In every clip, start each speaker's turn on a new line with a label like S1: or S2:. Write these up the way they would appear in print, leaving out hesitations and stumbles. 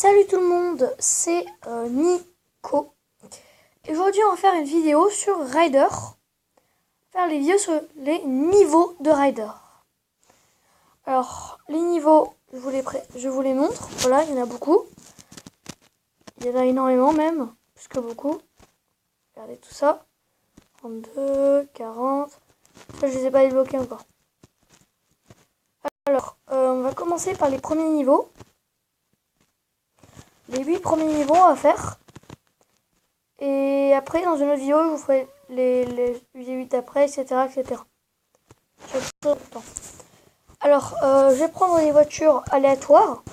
S1: Salut tout le monde, c'est Nico. Et aujourd'hui on va faire une vidéo sur Rider. Faire les vidéos sur les niveaux de Rider. Alors les niveaux, je vous les montre. Voilà, il y en a beaucoup. Il y en a énormément même, plus que beaucoup. Regardez tout ça. 32, 40. Ça, je les ai pas débloqués encore. Alors, on va commencer par les premiers niveaux. Les 8 premiers niveaux à faire. Et après, dans une autre vidéo, je vous ferai les 8 après, etc. etc. Alors, je vais prendre les voitures aléatoires.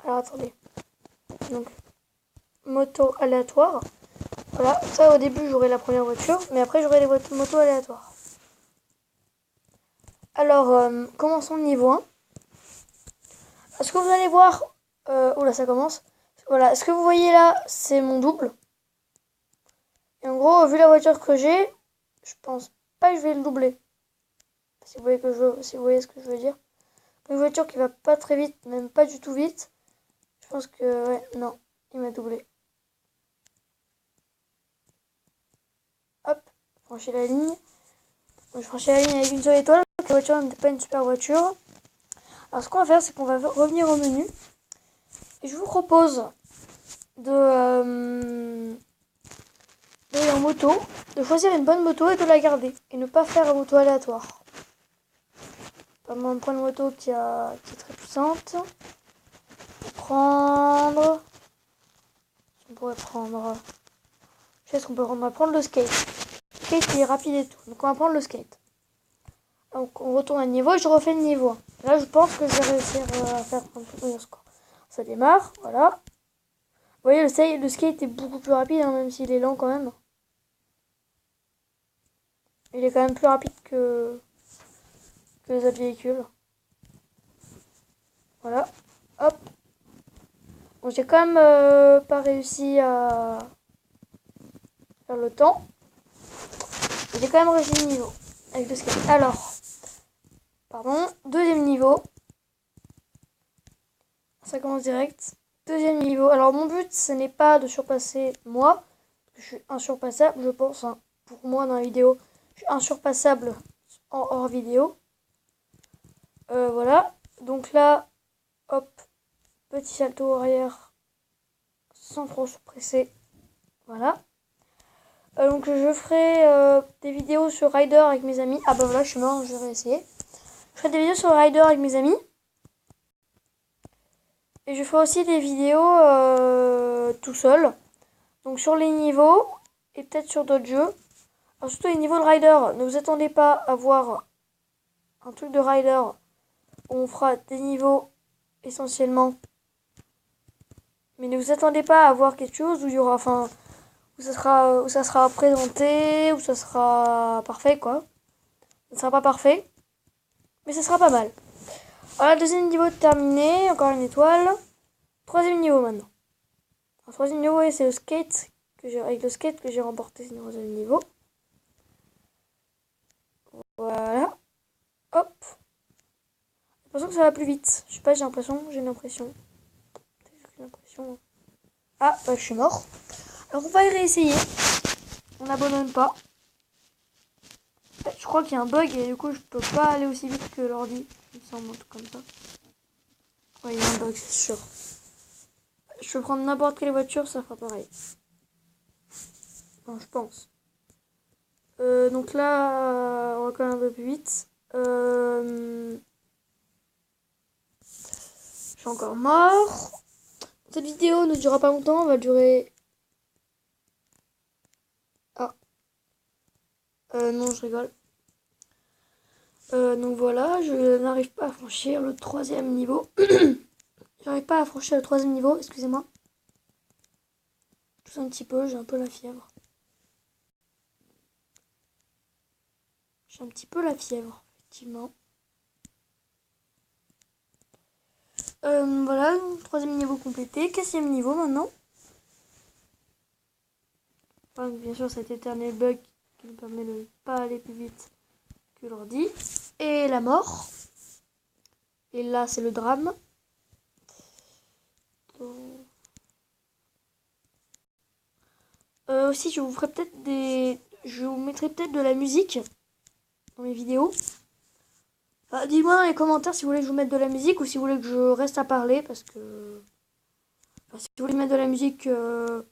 S1: Alors, attendez. Donc, moto aléatoire. Voilà, ça au début, j'aurai la première voiture, mais après, j'aurai les motos aléatoires. Alors, commençons le niveau 1. Ce que vous allez voir... oula, ça commence. Voilà, ce que vous voyez là, c'est mon double. Et en gros, vu la voiture que j'ai, je pense pas que je vais le doubler. Si vous voyez, si vous voyez ce que je veux dire. Une voiture qui va pas très vite, même pas du tout vite. Je pense que, ouais, non, il m'a doublé. Hop, franchis la ligne. Je franchis la ligne avec une seule étoile. La voiture n'est pas une super voiture. Alors, ce qu'on va faire, c'est qu'on va revenir au menu. Et je vous propose d'aller en moto, de choisir une bonne moto et de la garder. Et ne pas faire une moto aléatoire. On va prendre une moto qui est très puissante. On pourrait prendre... Je sais ce qu'on peut prendre. On va prendre le skate. Le skate, il est rapide et tout. Donc, on va prendre le skate. Donc, on retourne à niveau et je refais le niveau 1. Là, je pense que je vais réussir à faire un peu meilleur score. Ça démarre, voilà. Vous voyez, le skate est beaucoup plus rapide, hein, même s'il est lent quand même. Il est quand même plus rapide que les autres véhicules. Voilà. Hop. Bon, j'ai quand même pas réussi à faire le temps. J'ai quand même réussi le niveau avec le skate. Alors, pardon, deuxième niveau. Ça commence direct. Deuxième niveau. Alors, mon but, ce n'est pas de surpasser moi. Je suis insurpassable, je pense. Hein. Pour moi, dans la vidéo, je suis insurpassable en hors vidéo. Voilà. Donc là, hop, petit salto arrière sans trop se presser. Voilà. Donc je ferai des vidéos sur Rider avec mes amis. Ah bah voilà, je suis mort, je vais réessayer. Je ferai des vidéos sur Rider avec mes amis. Et je ferai aussi des vidéos tout seul. Donc sur les niveaux et peut-être sur d'autres jeux. Alors surtout les niveaux de Rider, ne vous attendez pas à voir un truc de Rider où on fera des niveaux essentiellement. Mais ne vous attendez pas à voir quelque chose où il y aura, enfin, où ça sera présenté, où ça sera parfait quoi. Ça ne sera pas parfait, mais ça sera pas mal. Voilà, deuxième niveau terminé, encore une étoile. Troisième niveau maintenant. Alors, troisième niveau, c'est le skate avec le skate que j'ai remporté ce troisième niveau. Voilà. Hop. J'ai l'impression que ça va plus vite. Je sais pas, j'ai une impression. Ah, bah, je suis mort. Alors, on va y réessayer. On n'abandonne pas. Je crois qu'il y a un bug et du coup, je peux pas aller aussi vite que l'ordi. Il me semble un truc comme ça. Ouais, il y a un bug, c'est sûr. Je peux prendre n'importe quelle voiture, ça fera pareil. Enfin, je pense. Donc là, on va quand même un peu plus vite. Je suis encore mort. Cette vidéo ne durera pas longtemps, elle va durer... Ah. Non, je rigole. Donc voilà, je n'arrive pas à franchir le troisième niveau. J'arrive pas à franchir le troisième niveau, excusez-moi. Tout un petit peu, j'ai un peu la fièvre. J'ai un petit peu la fièvre, effectivement. Voilà, troisième niveau complété. Quatrième niveau maintenant. Enfin, bien sûr, cet éternel bug qui me permet de ne pas aller plus vite que l'ordi. Et la mort. Et là, c'est le drame. aussi, je vous ferai peut-être je vous mettrai peut-être de la musique dans mes vidéos. Dis-moi dans les commentaires si vous voulez que je vous mette de la musique ou si vous voulez que je reste à parler parce que... si vous voulez mettre de la musique, si vous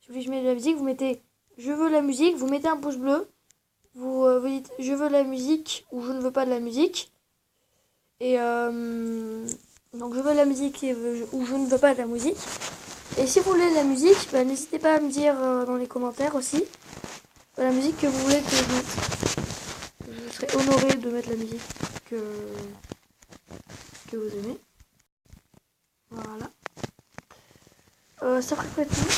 S1: voulez que je mette de la musique, vous mettez je veux la musique, vous mettez un pouce bleu, vous dites je veux la musique ou je ne veux pas de la musique. Et donc je veux la musique ou je ne veux pas de la musique. Et si vous voulez de la musique, n'hésitez pas à me dire dans les commentaires aussi la musique que vous voulez que je mette. Je serai honoré de mettre la musique que vous aimez. Voilà. Ça ferait tout.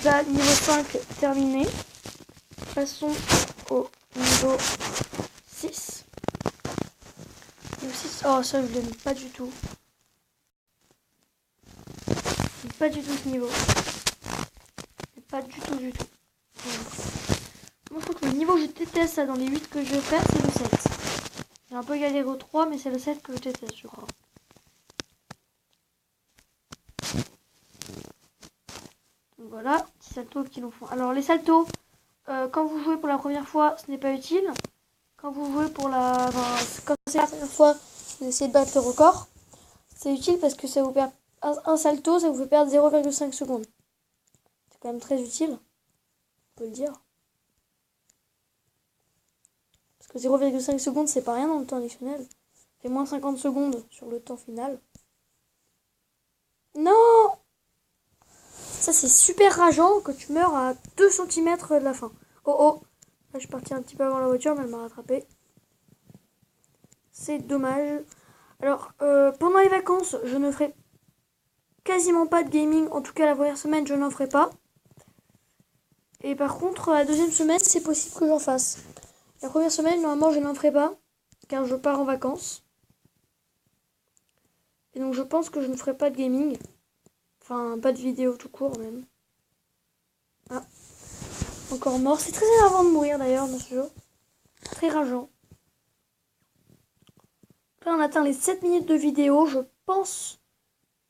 S1: Là, niveau 5 terminé. Passons au niveau 6. Niveau 6. Oh, ça, je l'aime pas du tout. J'aime pas du tout ce niveau. Pas du tout, du tout. Moi, je trouve que le niveau que je déteste dans les 8 que je vais faire, c'est le 7. J'ai un peu galéré au 3, mais c'est le 7 que je déteste, je crois. Donc voilà, petits saltos qui nous font. Alors, les saltos, quand vous jouez pour la première fois, ce n'est pas utile. Quand vous jouez pour quand c'est la première fois, vous essayez de battre le record. C'est utile parce que ça vous perd un salto, ça vous fait perdre 0,5 secondes. C'est quand même très utile, on peut le dire. Parce que 0,5 secondes, c'est pas rien dans le temps additionnel. Ça fait moins 50 secondes sur le temps final. Non! Ça, c'est super rageant que tu meurs à 2 cm de la fin. Oh oh! Là, je suis partie un petit peu avant la voiture, mais elle m'a rattrapé. C'est dommage. Alors, pendant les vacances, je ne ferai quasiment pas de gaming. En tout cas, la première semaine, je n'en ferai pas. Et par contre, la deuxième semaine, c'est possible que j'en fasse. La première semaine, normalement, je n'en ferai pas, car je pars en vacances. Et donc, je pense que je ne ferai pas de gaming. Enfin, pas de vidéo tout court, même. Ah. Encore mort. C'est très énervant de mourir, d'ailleurs, dans ce jeu. Très rageant. Là, on atteint les 7 minutes de vidéo. Je pense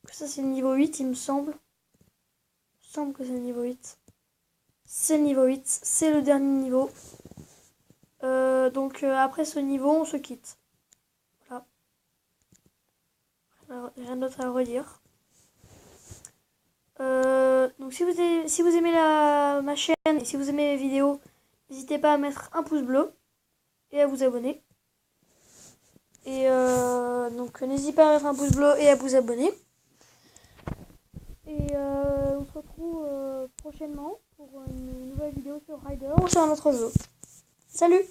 S1: que ça, c'est le niveau 8, il me semble. Il me semble que c'est le niveau 8. C'est le niveau 8. C'est le dernier niveau. Donc, après ce niveau, on se quitte. Voilà. Rien d'autre à redire. Donc si vous aimez ma chaîne et si vous aimez mes vidéos, n'hésitez pas à mettre un pouce bleu et à vous abonner. Et donc n'hésitez pas à mettre un pouce bleu et à vous abonner. Et on se retrouve prochainement pour une nouvelle vidéo sur Rider ou sur un autre jeu. Salut!